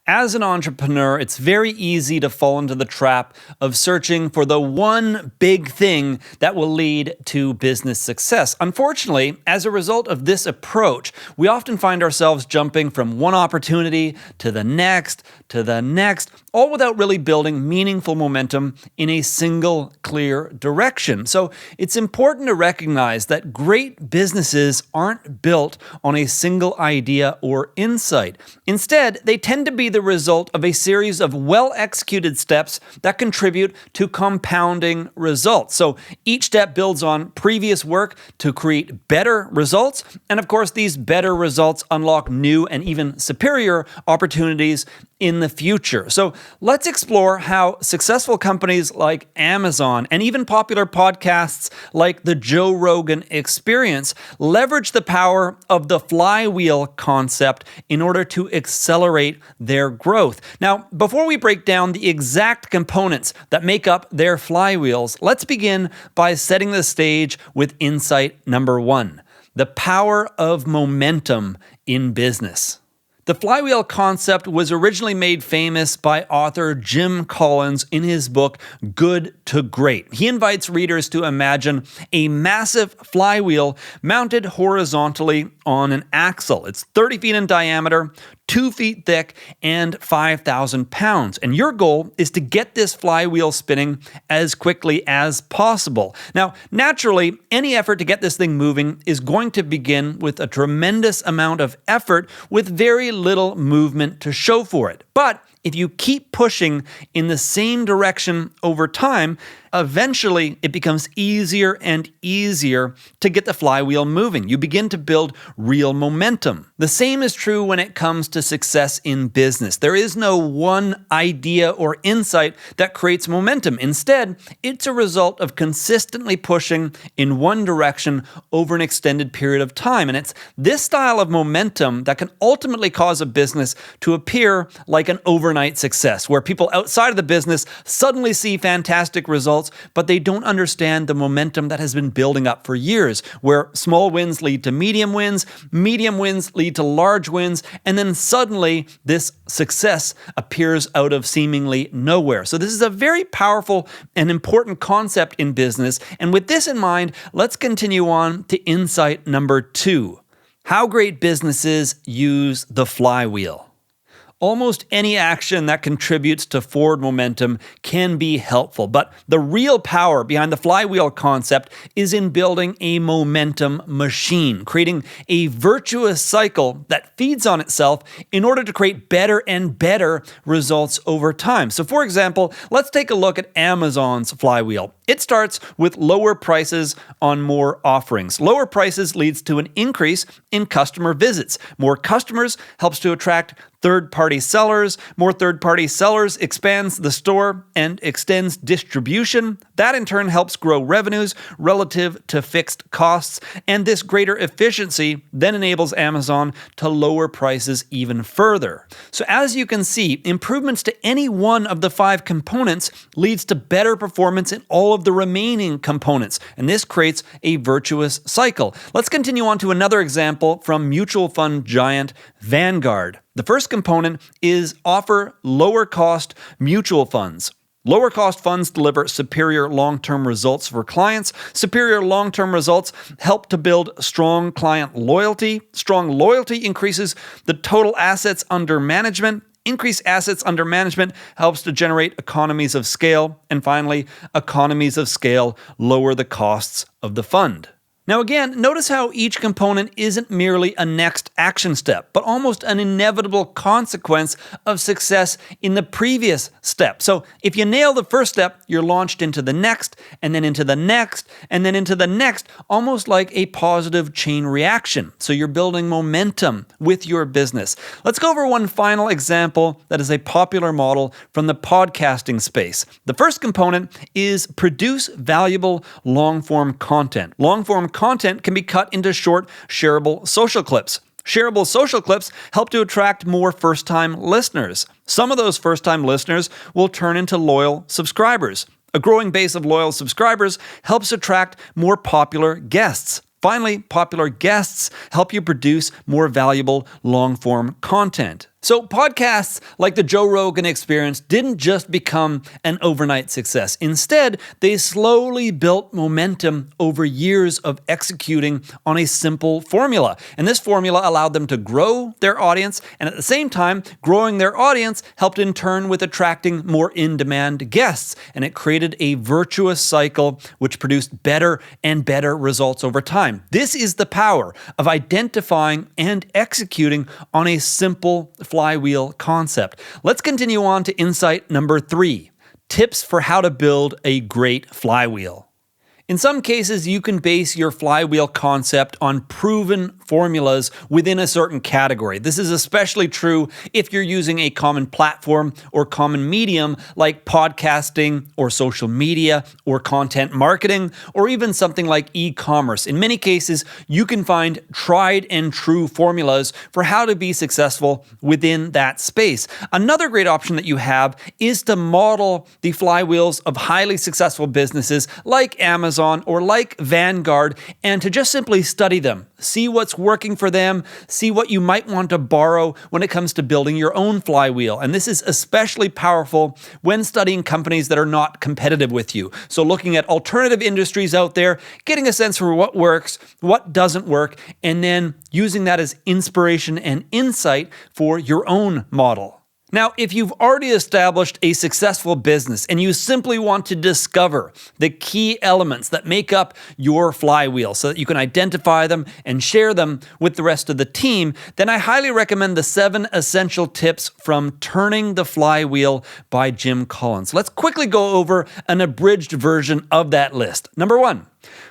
As an entrepreneur, it's very easy to fall into the trap of searching for the one big thing that will lead to business success. Unfortunately, as a result of this approach, we often find ourselves jumping from one opportunity to the next, all without really building meaningful momentum in a single clear direction. So it's important to recognize that great businesses aren't built on a single idea or insight. Instead, they tend to be the result of a series of well-executed steps that contribute to compounding results. So each step builds on previous work to create better results. And of course, these better results unlock new and even superior opportunities in the future. So let's explore how successful companies like Amazon and even popular podcasts like the Joe Rogan Experience leverage the power of the flywheel concept in order to accelerate their growth. Now, before we break down the exact components that make up their flywheels, let's begin by setting the stage with insight number one: the power of momentum in business. The flywheel concept was originally made famous by author Jim Collins in his book, Good to Great. He invites readers to imagine a massive flywheel mounted horizontally on an axle. It's 30 feet in diameter, 2 feet thick, and 5,000 pounds. And your goal is to get this flywheel spinning as quickly as possible. Now, naturally, any effort to get this thing moving is going to begin with a tremendous amount of effort with very little movement to show for it. But if you keep pushing in the same direction over time, eventually it becomes easier and easier to get the flywheel moving. You begin to build real momentum. The same is true when it comes to success in business. There is no one idea or insight that creates momentum. Instead, it's a result of consistently pushing in one direction over an extended period of time. And it's this style of momentum that can ultimately cause a business to appear like an overnight success, where people outside of the business suddenly see fantastic results, but they don't understand the momentum that has been building up for years, where small wins lead to medium wins lead to large wins, and then suddenly this success appears out of seemingly nowhere. So this is a very powerful and important concept in business. And with this in mind, let's continue on to insight number two: how great businesses use the flywheel. Almost any action that contributes to forward momentum can be helpful, but the real power behind the flywheel concept is in building a momentum machine, creating a virtuous cycle that feeds on itself in order to create better and better results over time. So for example, let's take a look at Amazon's flywheel. It starts with lower prices on more offerings. Lower prices leads to an increase in customer visits. More customers helps to attract third-party sellers. More third-party sellers expands the store and extends distribution. That in turn helps grow revenues relative to fixed costs. And this greater efficiency then enables Amazon to lower prices even further. So as you can see, improvements to any one of the 5 components leads to better performance in all of the remaining components. And this creates a virtuous cycle. Let's continue on to another example from mutual fund giant Vanguard. The first component is offer lower cost mutual funds. Lower cost funds deliver superior long-term results for clients. Superior long-term results help to build strong client loyalty. Strong loyalty increases the total assets under management. Increased assets under management helps to generate economies of scale. And finally, economies of scale lower the costs of the fund. Now again, notice how each component isn't merely a next action step, but almost an inevitable consequence of success in the previous step. So if you nail the first step, you're launched into the next, and then into the next, and then into the next, almost like a positive chain reaction. So you're building momentum with your business. Let's go over one final example that is a popular model from the podcasting space. The first component is produce valuable long-form content. Long-form content can be cut into short, shareable social clips. Shareable social clips help to attract more first-time listeners. Some of those first-time listeners will turn into loyal subscribers. A growing base of loyal subscribers helps attract more popular guests. Finally, popular guests help you produce more valuable long-form content. So podcasts like the Joe Rogan Experience didn't just become an overnight success. Instead, they slowly built momentum over years of executing on a simple formula. And this formula allowed them to grow their audience, and at the same time, growing their audience helped in turn with attracting more in-demand guests. And it created a virtuous cycle which produced better and better results over time. This is the power of identifying and executing on a simple flywheel concept. Let's continue on to insight number 3, tips for how to build a great flywheel. In some cases, you can base your flywheel concept on proven formulas within a certain category. This is especially true if you're using a common platform or common medium like podcasting or social media or content marketing or even something like e-commerce. In many cases, you can find tried and true formulas for how to be successful within that space. Another great option that you have is to model the flywheels of highly successful businesses like Amazon or like Vanguard, and to just simply study them. See what's working for them, see what you might want to borrow when it comes to building your own flywheel. And this is especially powerful when studying companies that are not competitive with you. So looking at alternative industries out there, getting a sense for what works, what doesn't work, and then using that as inspiration and insight for your own model. Now, if you've already established a successful business and you simply want to discover the key elements that make up your flywheel so that you can identify them and share them with the rest of the team, then I highly recommend the 7 essential tips from Turning the Flywheel by Jim Collins. Let's quickly go over an abridged version of that list. Number 1.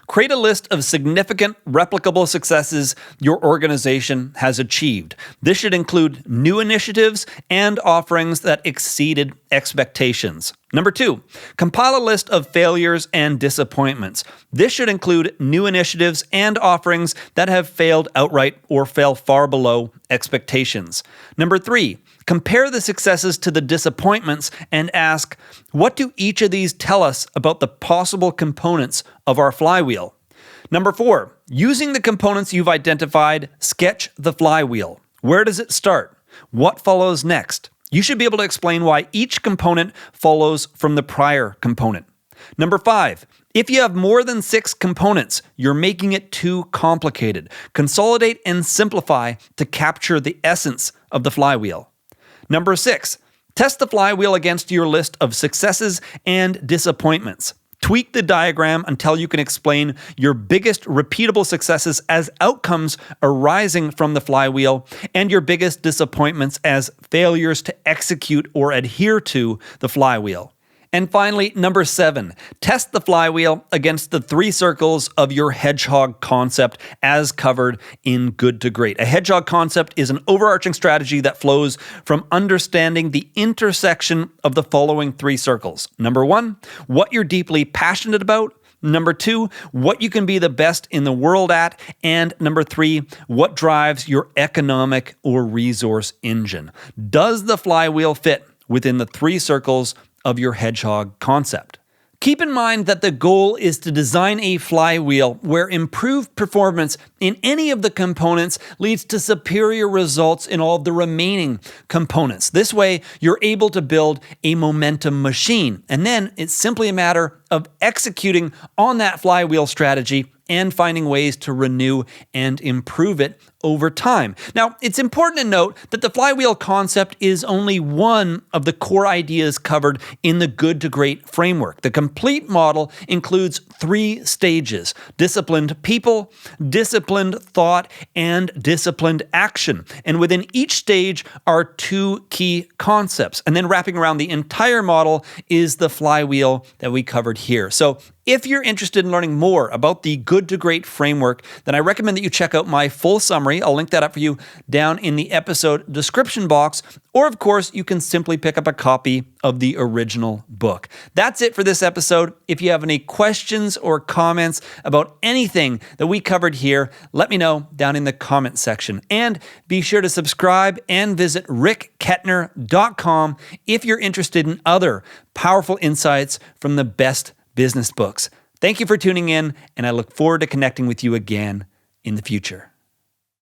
Create a list of significant, replicable successes your organization has achieved. This should include new initiatives and offerings that exceeded expectations. Number 2, compile a list of failures and disappointments. This should include new initiatives and offerings that have failed outright or fell far below expectations. Number 3, compare the successes to the disappointments and ask, what do each of these tell us about the possible components of our flywheel? Number 4, using the components you've identified, sketch the flywheel. Where does it start? What follows next? You should be able to explain why each component follows from the prior component. Number 5, if you have more than 6 components, you're making it too complicated. Consolidate and simplify to capture the essence of the flywheel. Number 6, test the flywheel against your list of successes and disappointments. Tweak the diagram until you can explain your biggest repeatable successes as outcomes arising from the flywheel and your biggest disappointments as failures to execute or adhere to the flywheel. And finally, number 7, test the flywheel against the 3 circles of your hedgehog concept as covered in Good to Great. A hedgehog concept is an overarching strategy that flows from understanding the intersection of the following 3 circles. Number 1, what you're deeply passionate about. Number 2, what you can be the best in the world at. And number 3, what drives your economic or resource engine. Does the flywheel fit within the 3 circles of your hedgehog concept? Keep in mind that the goal is to design a flywheel where improved performance in any of the components leads to superior results in all of the remaining components. This way, you're able to build a momentum machine. And then it's simply a matter of executing on that flywheel strategy and finding ways to renew and improve it over time. Now, it's important to note that the flywheel concept is only one of the core ideas covered in the Good to Great framework. The complete model includes 3 stages: disciplined people, disciplined thought, and disciplined action. And within each stage are 2 key concepts. And then wrapping around the entire model is the flywheel that we covered here. So if you're interested in learning more about the Good to Great framework, then I recommend that you check out my full summary. I'll link that up for you down in the episode description box. Or, of course, you can simply pick up a copy of the original book. That's it for this episode. If you have any questions or comments about anything that we covered here, let me know down in the comment section. And be sure to subscribe and visit rickkettner.com if you're interested in other powerful insights from the best business books. Thank you for tuning in, and I look forward to connecting with you again in the future.